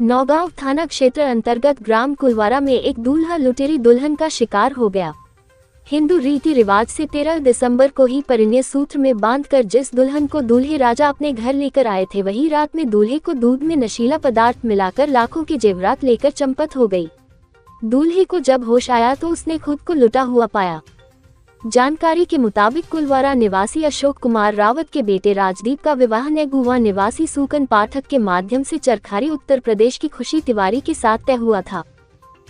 नौगांव थाना क्षेत्र अंतर्गत ग्राम कुलवारा में एक दूल्हा लुटेरी दुल्हन का शिकार हो गया। हिंदू रीति रिवाज से 13 दिसंबर को ही परिणय सूत्र में बांधकर जिस दुल्हन को दूल्हे राजा अपने घर लेकर आए थे, वही रात में दूल्हे को दूध में नशीला पदार्थ मिलाकर लाखों के जेवरात लेकर चंपत हो गई। दूल्हे को जब होश आया तो उसने खुद को लुटा हुआ पाया। जानकारी के मुताबिक कुलवारा निवासी अशोक कुमार रावत के बेटे राजदीप का विवाह नेगुवा निवासी सुकन पाठक के माध्यम से चरखारी उत्तर प्रदेश की खुशी तिवारी के साथ तय हुआ था।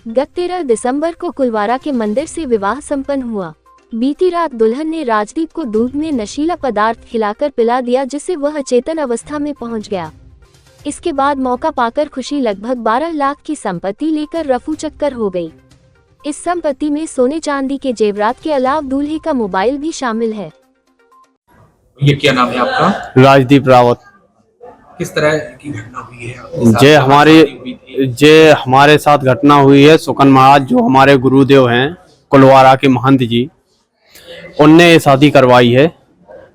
गत 13 दिसंबर को कुलवारा के मंदिर से विवाह संपन्न हुआ। बीती रात दुल्हन ने राजदीप को दूध में नशीला पदार्थ खिलाकर पिला दिया, जिससे वह अचेतन अवस्था में पहुंच गया। इसके बाद मौका पाकर खुशी लगभग 12 लाख की संपत्ति लेकर रफू चक्कर हो गई। इस संपत्ति में सोने चांदी के जेवरात के अलावा दूल्हे का मोबाइल भी शामिल है। ये क्या नाम है आपका? राजदीप रावत। किस तरह की घटना हुई है? हमारे साथ घटना हुई है। सुकन महाराज जो हमारे गुरुदेव हैं, कुलवारा के महंत जी, उनने ये शादी करवाई है।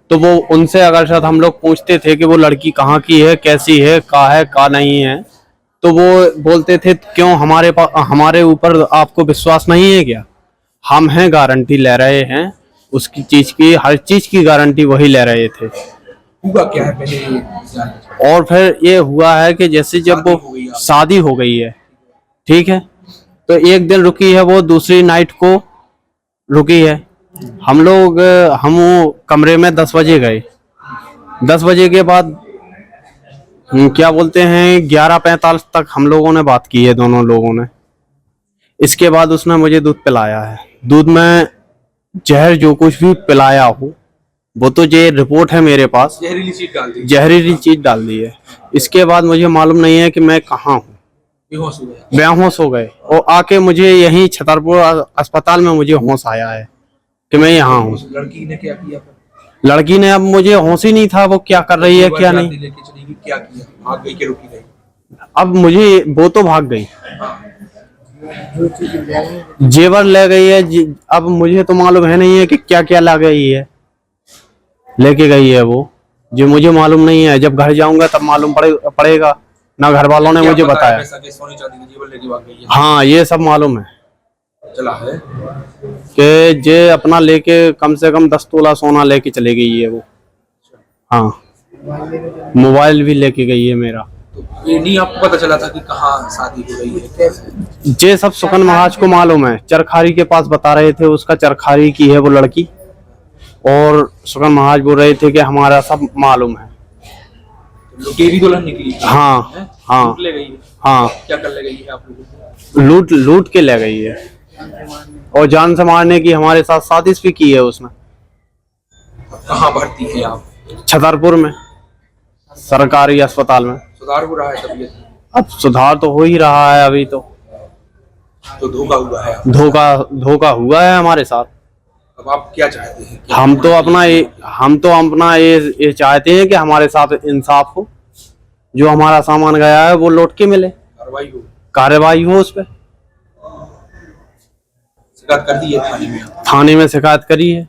तो वो उनसे अगर शायद हम लोग पूछते थे कि वो लड़की कहाँ की है, कैसी है, का नहीं है, तो वो बोलते थे क्यों हमारे ऊपर आपको विश्वास नहीं है क्या? हम हैं, गारंटी ले रहे हैं उसकी चीज की, हर चीज की गारंटी वही ले रहे थे। हुआ क्या है पहले? और फिर ये हुआ है कि जैसे जब वो शादी हो गई है, ठीक है, तो एक दिन रुकी है, वो दूसरी नाइट को रुकी है। हम कमरे में 10 बजे गए। 10 बजे के बाद क्या बोलते हैं 11:45 तक हम लोगों ने बात की है, दोनों लोगों ने। इसके बाद उसने मुझे दूध पिलाया है। दूध में जहर जो कुछ भी पिलाया हो, वो तो ये रिपोर्ट है मेरे पास, जहरीली चीज डाल दी है। इसके बाद मुझे मालूम नहीं है कि मैं कहाँ हूँ, बेहोश हो गए। और आके मुझे यहीं छतरपुर अस्पताल में मुझे होश आया है कि मैं यहाँ हूँ। लड़की ने क्या किया? लड़की ने, अब मुझे होश ही नहीं था वो क्या कर रही है क्या नहीं। क्या किया? भाग गई कि रुकी गई? अब मुझे वो तो भाग गई, जेवर ले गई है। अब मुझे तो मालूम है नहीं है कि क्या क्या ला गई है, लेके गई है वो, जो मुझे मालूम नहीं है। जब घर जाऊंगा तब मालूम पड़ेगा। ना घर वालों ने मुझे बताया। हाँ, ये सब मालूम है चला है कि जे अपना लेके कम से कम 10 तोला सोना लेके चले गई है वो। हाँ, मोबाइल भी लेके गई है मेरा। तो ये नहीं आपको पता चला था कि कहाँ शादी हो रही है? ये सब सुकन महाराज को मालूम है। चरखारी के पास बता रहे थे, उसका चरखारी की है वो लड़की, और सुकन महाराज बोल रहे थे कि हमारा सब मालूम है। लुटेरी दुल्हन निकली? हाँ हाँ, लूट ले गई है? हाँ, क्या कर ले गई है आप लोगों को? लूट के ले गई है, और जान से मारने की हमारे साथ साजिश भी की है उसने। कहाँ भर्ती है आप? छतरपुर में सरकारी अस्पताल में। सुधार हो रहा है तबीयत? अब सुधार तो हो ही रहा है। अभी तो धोखा हुआ है? धोखा हुआ है हमारे साथ। अब आप क्या चाहते हैं? हम तो अपना ये चाहते हैं कि हमारे साथ इंसाफ हो, जो हमारा सामान गया है वो लौट के मिले, कार्रवाई हो उस पर। शिकायत कर दी है थाने में? थाने में शिकायत करी है।